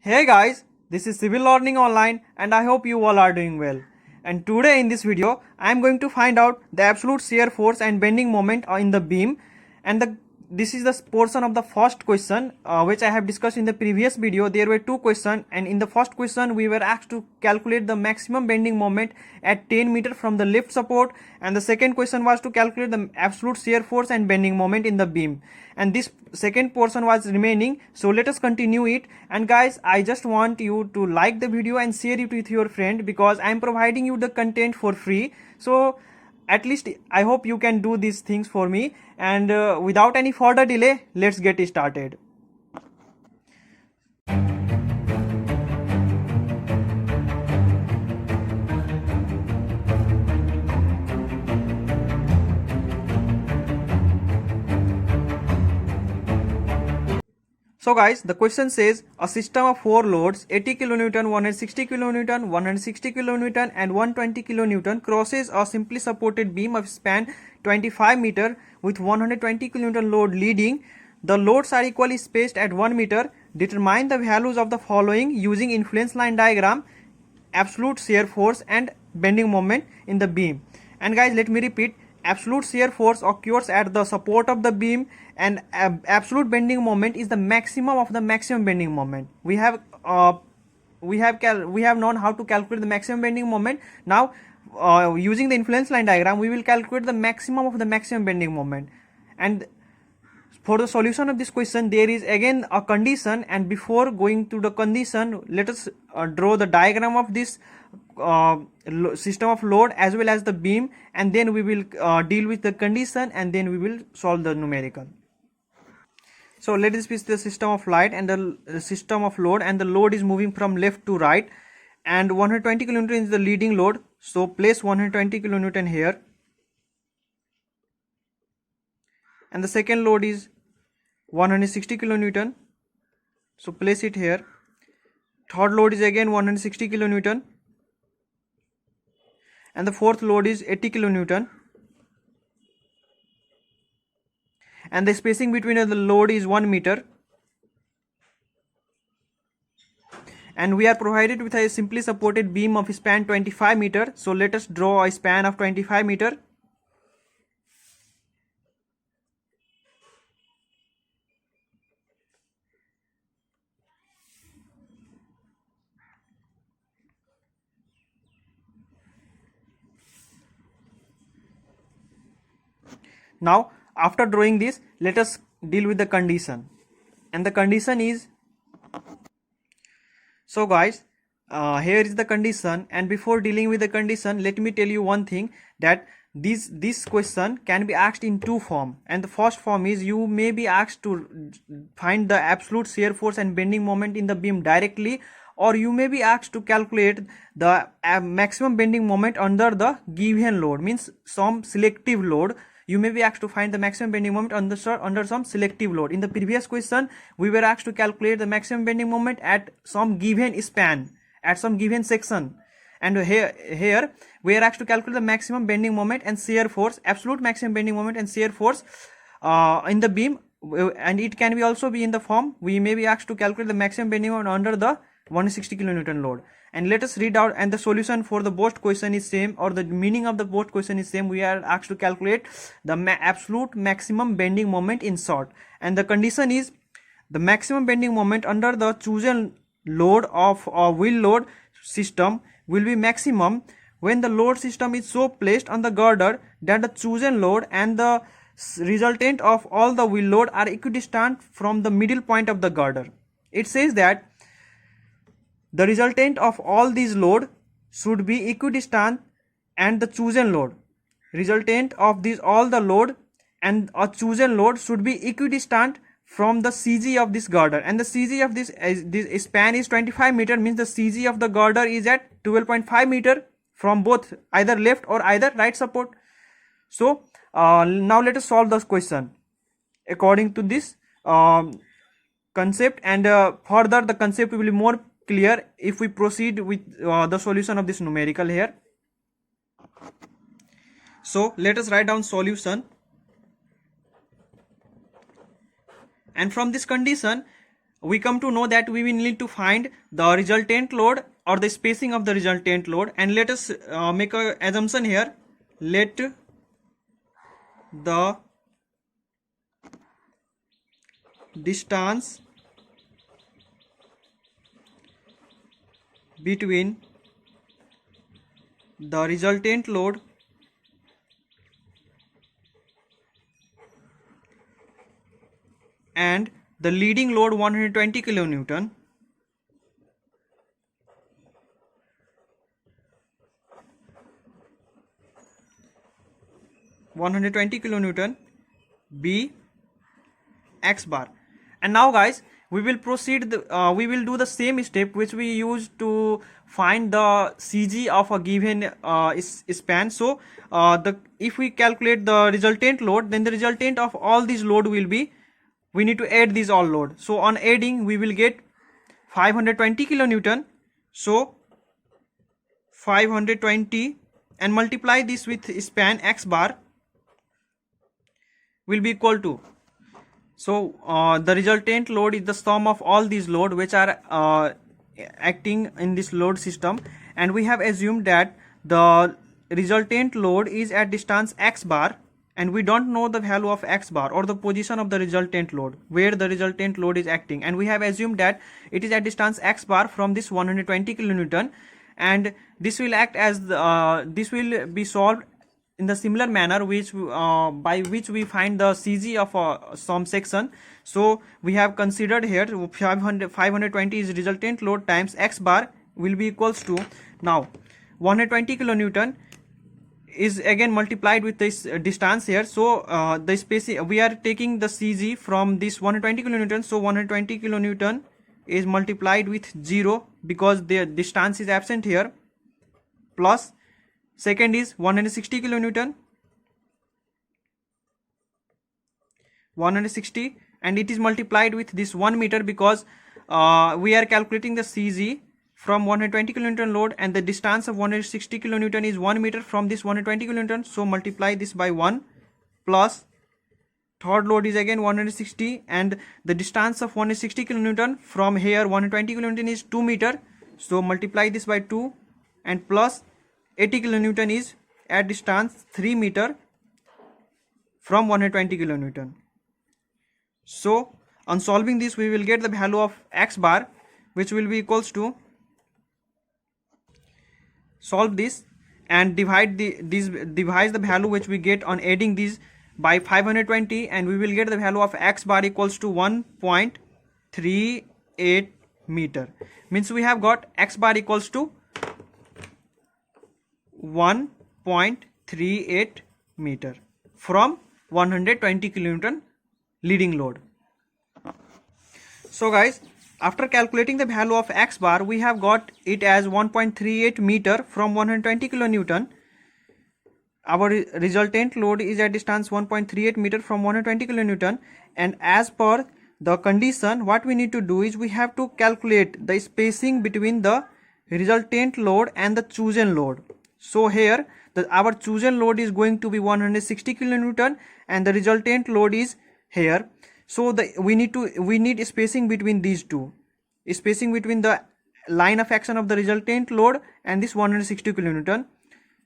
Hey guys, this is Civil Learning Online and I hope you all are doing well. And today in this video, I am going to find out the absolute shear force and bending moment in the beam, and this is the portion of the first question which I have discussed in the previous video. There were two questions, and in the first question we were asked to calculate the maximum bending moment at 10 meter from the lift support, and the second question was to calculate the absolute shear force and bending moment in the beam, and this second portion was remaining. So let us continue it. And guys, I just want you to like the video and share it with your friend, because I am providing you the content for free. So at least I hope you can do these things for me, and without any further delay, let's get started. So guys, the question says a system of 4 loads 80 kN, 160 kN, 160 kN and 120 kN crosses a simply supported beam of span 25 meter with 120 kN load leading. The loads are equally spaced at 1 meter. Determine the values of the following using influence line diagram: absolute shear force and bending moment in the beam. And guys, let me repeat: absolute shear force occurs at the support of the beam, and absolute bending moment is the maximum of the maximum bending moment. We have known how to calculate the maximum bending moment. Now using the influence line diagram, we will calculate the maximum of the maximum bending moment. And for the solution of this question, there is again a condition, and before going to the condition, let us draw the diagram of this system of load as well as the beam, and then we will deal with the condition, and then we will solve the numerical. So let us be the system of light and the system of load, and the load is moving from left to right, and 120 kN is the leading load. So place 120 kN here, and the second load is 160 kN, so place it here. Third load is again 160 kN, and the fourth load is 80 kN, and the spacing between the load is 1 meter, and we are provided with a simply supported beam of span 25 meter. So let us draw a span of 25 meter. Now after drawing this, let us deal with the condition, and the condition is, so guys, here is the condition. And before dealing with the condition, let me tell you one thing, that this question can be asked in two forms. And the first form is, you may be asked to find the absolute shear force and bending moment in the beam directly, or you may be asked to calculate the maximum bending moment under the given load, means some selective load. You may be asked to find the maximum bending moment under some selective load. In the previous question, we were asked to calculate the maximum bending moment at some given span, at some given section, and here we are asked to calculate the maximum bending moment and shear force, absolute maximum bending moment and shear force in the beam. And it can be also be in the form, we may be asked to calculate the maximum bending moment under the 160 kN load. And let us read out, and the solution for the both question is same, or the meaning of the both question is same. We are asked to calculate the absolute maximum bending moment in short, and the condition is, the maximum bending moment under the chosen load of a wheel load system will be maximum when the load system is so placed on the girder that the chosen load and the resultant of all the wheel load are equidistant from the middle point of the girder. It says that the resultant of all these load should be equidistant, and the chosen load, resultant of these all the load and a chosen load should be equidistant from the CG of this girder. And the CG of this span is 25 meter, means the CG of the girder is at 12.5 meter from both either left or either right support. So now let us solve this question according to this concept, and further the concept will be more clear if we proceed with the solution of this numerical here. So let us write down solution, and from this condition we come to know that we will need to find the resultant load or the spacing of the resultant load, and let us make a assumption here. Let the distance between the resultant load and the leading load 120 kilonewton be x bar. And now guys, we will proceed we will do the same step which we used to find the CG of a given span. So if we calculate the resultant load, then the resultant of all these load will be, we need to add these all load. So on adding we will get 520 kilonewton. So 520 and multiply this with span x bar will be equal to, so the resultant load is the sum of all these load which are acting in this load system, and we have assumed that the resultant load is at distance x bar, and we don't know the value of x bar or the position of the resultant load where the resultant load is acting, and we have assumed that it is at distance x bar from this 120 kilonewton, and this will act as this will be solved in the similar manner which by which we find the CG of some section. So we have considered here 520 is resultant load times x bar will be equals to, now 120 kilonewton is again multiplied with this distance here. So the space, we are taking the CG from this 120 kilonewton, so 120 kilonewton is multiplied with 0 because the distance is absent here, plus second is 160 kilonewton, 160, and it is multiplied with this 1 meter because we are calculating the CG from 120 kilonewton load, and the distance of 160 kilonewton is 1 meter from this 120 kilonewton. So multiply this by 1, plus third load is again 160, and the distance of 160 kilonewton from here 120 kilonewton is 2 meter. So multiply this by 2, and plus 80 kilonewton is at distance 3 meter from 120 kilonewton. So on solving this we will get the value of x bar which will be equals to, solve this and divide the value which we get on adding these by 520, and we will get the value of x bar equals to 1.38 meter. Means we have got x bar equals to 1.38 meter from 120 kilonewton leading load. So guys, after calculating the value of x bar, we have got it as 1.38 meter from 120 kilonewton. Our resultant load is at distance 1.38 meter from 120 kilonewton, and as per the condition, what we need to do is we have to calculate the spacing between the resultant load and the chosen load. So here our chosen load is going to be 160 kilonewton and the resultant load is here. So we need spacing between these two, spacing between the line of action of the resultant load and this 160 kilonewton.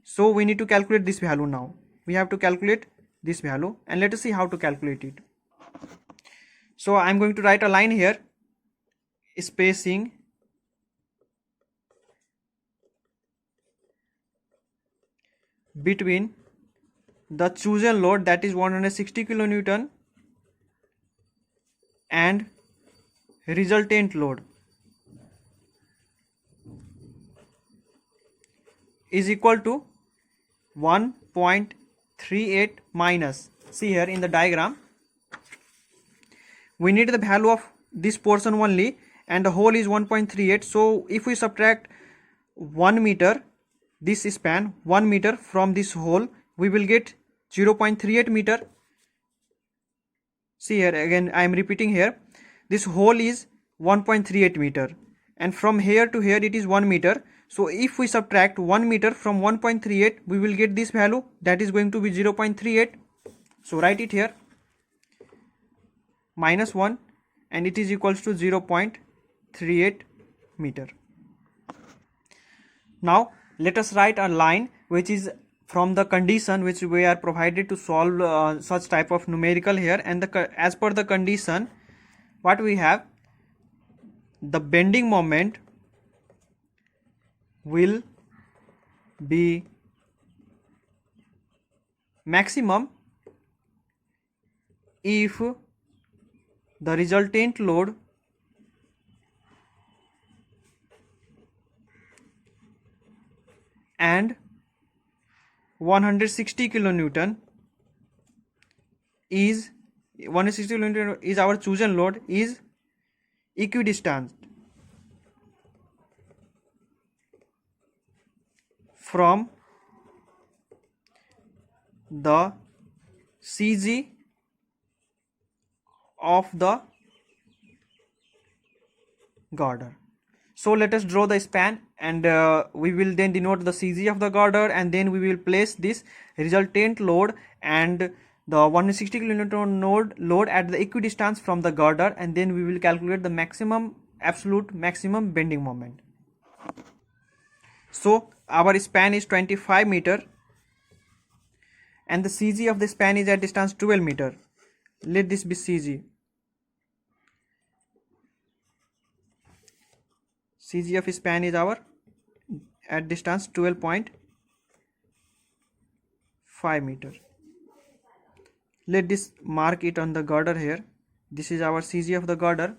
So we need to calculate this value. Now we have to calculate this value, and let us see how to calculate it. So I am going to write a line here, spacing between the chosen load, that is 160 kilonewton, and resultant load is equal to 1.38 minus, see here in the diagram we need the value of this portion only, and the whole is 1.38. so if we subtract 1 meter, this span 1 meter from this whole, we will get 0.38 meter. See here again I am repeating here, this whole is 1.38 meter, and from here to here it is 1 meter. So if we subtract 1 meter from 1.38, we will get this value, that is going to be 0.38. So write it here, minus 1, and it is equals to 0.38 meter. Now let us write a line which is from the condition which we are provided to solve such type of numerical here, and as per the condition what we have, the bending moment will be maximum if the resultant load and 160 kilonewton is 160 kilonewton is our chosen load is equidistant from the CG of the girder. So let us draw the span, and we will then denote the CG of the girder, and then we will place this resultant load and the 160 kilonewton load at the equidistance from the girder, and then we will calculate the absolute maximum bending moment. So our span is 25 meter and the CG of the span is at distance 12 meter. Let this be CG. CG of span is our at distance 12.5 meter. Let this mark it on the girder here. This is our CG of the girder.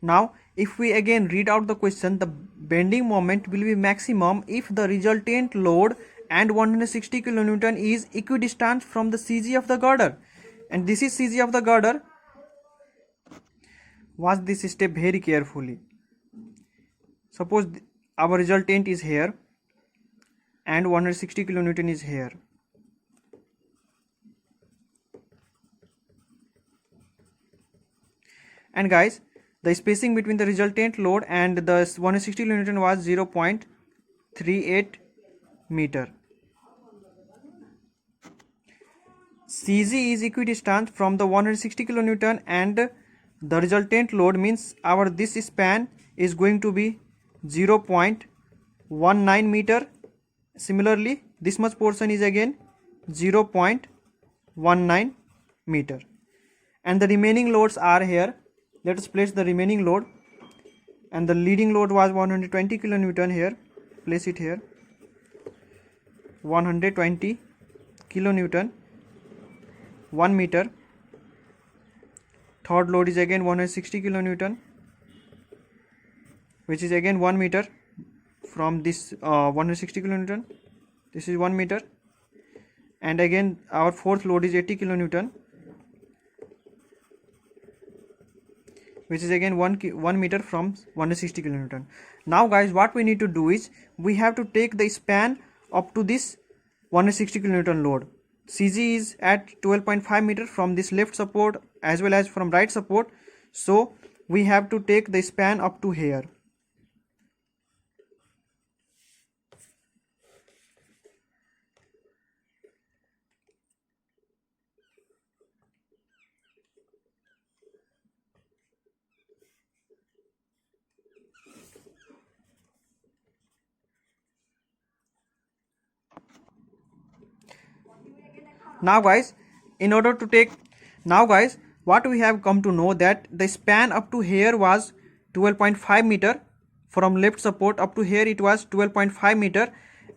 Now if we again read out the question, the bending moment will be maximum if the resultant load and 160 kilonewton is equidistant from the CG of the girder, and this is CG of the girder. Watch this step very carefully. Suppose our resultant is here and 160 kilonewton is here. And guys, the spacing between the resultant load and the 160 kilonewton was 0.38 meter. CG is equidistant from the 160 kilonewton and the resultant load, means our this span is going to be 0.19 meter. Similarly, this much portion is again 0.19 meter, and the remaining loads are here. Let us place the remaining load, and the leading load was 120 kilonewton here. Place it here. 120 kilonewton, 1 meter. Third load is again 160 kilonewton, which is again 1 meter from this 160 kilonewton. This is 1 meter, and again our fourth load is 80 kilonewton, which is again 1 meter from 160 kilonewton. Now guys, what we need to do is we have to take the span up to this 160 kilonewton load. CG is at 12.5 meter from this left support as well as from right support, so we have to take the span up to here. Now guys, what we have come to know that the span up to here was 12.5 meter. From left support up to here it was 12.5 meter,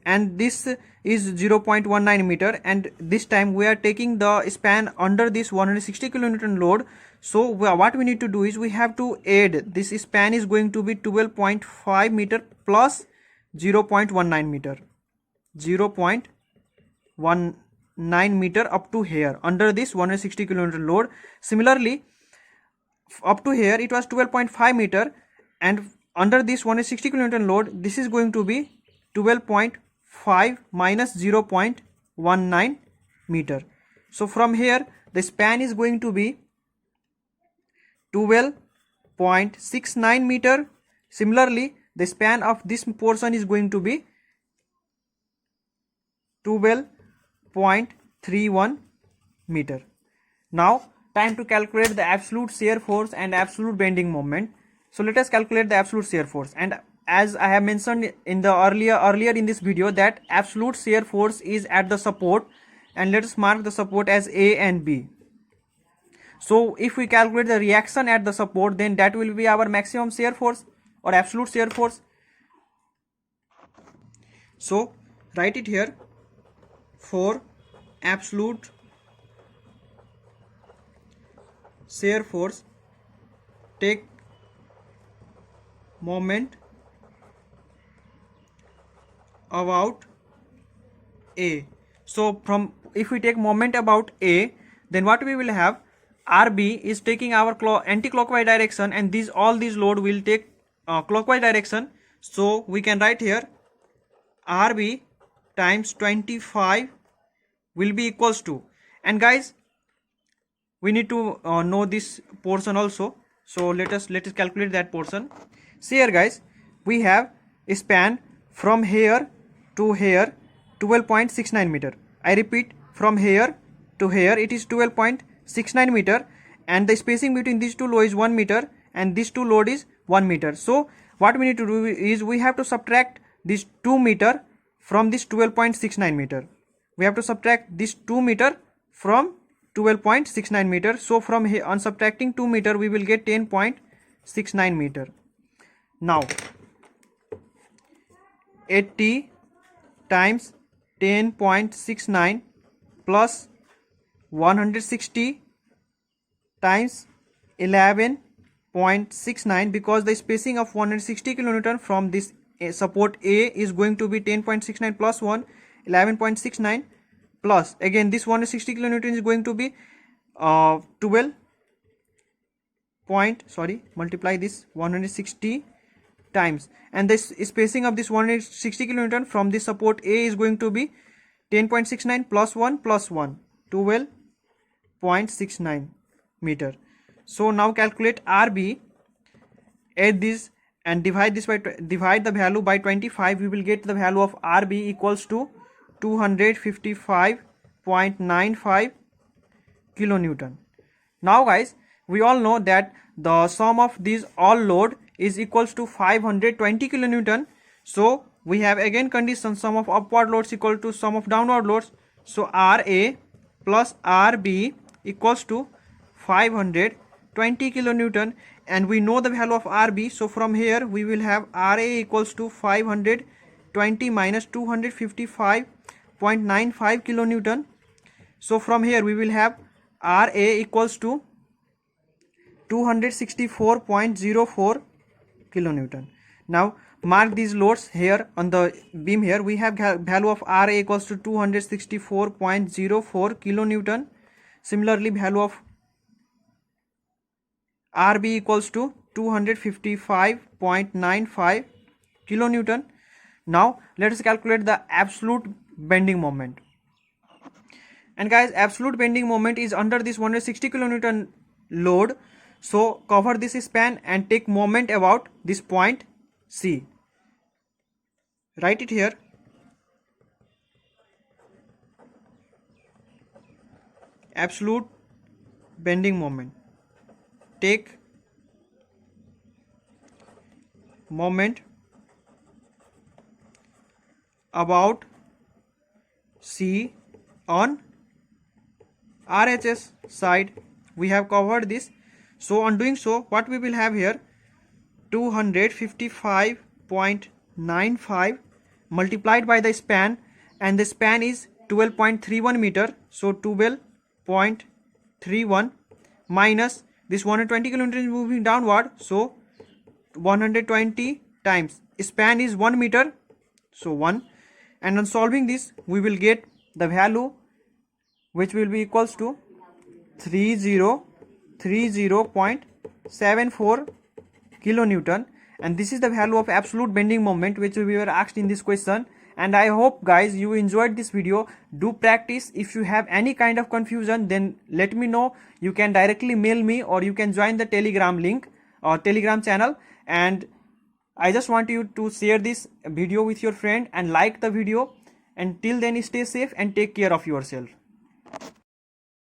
and this is 0.19 meter, and this time we are taking the span under this 160 kilonewton load. So what we need to do is we have to add, this span is going to be 12.5 meter plus 0.19 meter, 0.19 meter up to here under this 160 kilonewton load. Similarly, up to here it was 12.5 meter, and under this 160 kilonewton load this is going to be 12.5 minus 0.19 meter. So from here the span is going to be 12.69 meter. Similarly, the span of this portion is going to be 12.31 meter. Now time to calculate the absolute shear force and absolute bending moment. So let us calculate the absolute shear force. And as I have mentioned in the earlier in this video, that absolute shear force is at the support, and let us mark the support as A and B. So if we calculate the reaction at the support, then that will be our maximum shear force or absolute shear force. So write it here. For absolute shear force, take moment about A. So from if we take moment about A, then what we will have, RB is taking our anti-clockwise direction, and all these load will take clockwise direction. So we can write here RB times 25 will be equals to, and guys, we need to know this portion also. So let us calculate that portion. See here guys, we have a span from here to here 12.69 meter. I repeat, from here to here it is 12.69 meter, and the spacing between these two load is 1 meter, and this two load is 1 meter. So what we need to do is we have to subtract this 2 meter from this 12.69 meter. We have to subtract this 2 meter from 12.69 meter. So from here on subtracting 2 meter, we will get 10.69 meter. Now 80 times 10.69 plus 160 times 11.69, because the spacing of 160 kilonewton from this support A is going to be 10.69 plus 1, 11.69, plus again this 160 kilonewton is going to be multiply this 160 times, and this spacing of this 160 kilonewton from this support A is going to be 10.69 plus 1 plus 1, 12.69 meter. So now calculate RB, add this and divide the value by 25. We will get the value of RB equals to 255.95 kilonewton. Now guys, we all know that the sum of these all load is equals to 520 kilonewton. So we have again condition, sum of upward loads equal to sum of downward loads. So RA plus RB equals to 520 kilonewton, and we know the value of RB. So from here we will have RA equals to 520 minus 255.95 kilonewton. So from here we will have RA equals to 264.04 kilonewton. Now mark these loads here on the beam. Here we have value of RA equals to 264.04 kilonewton. Similarly, value of RB equals to 255.95 kilonewton. Now let us calculate the absolute bending moment. And guys, absolute bending moment is under this 160 kilonewton load. So cover this span and take moment about this point C. Write it here. Absolute bending moment. Take moment about C on RHS side. We have covered this. So on doing so, what we will have here, 255.95 multiplied by the span, and the span is 12.31 meter. So 12.31 minus this 120 kilometer is moving downward. So 120 times span is 1 meter. So 1, and on solving this we will get the value which will be equals to 3030.74 kilonewton, and this is the value of absolute bending moment which we were asked in this question. And I hope guys you enjoyed this video. Do practice. If you have any kind of confusion, then let me know. You can directly mail me, or you can join the Telegram link or Telegram channel. And I just want you to share this video with your friend and like the video. And till then, stay safe and take care of yourself.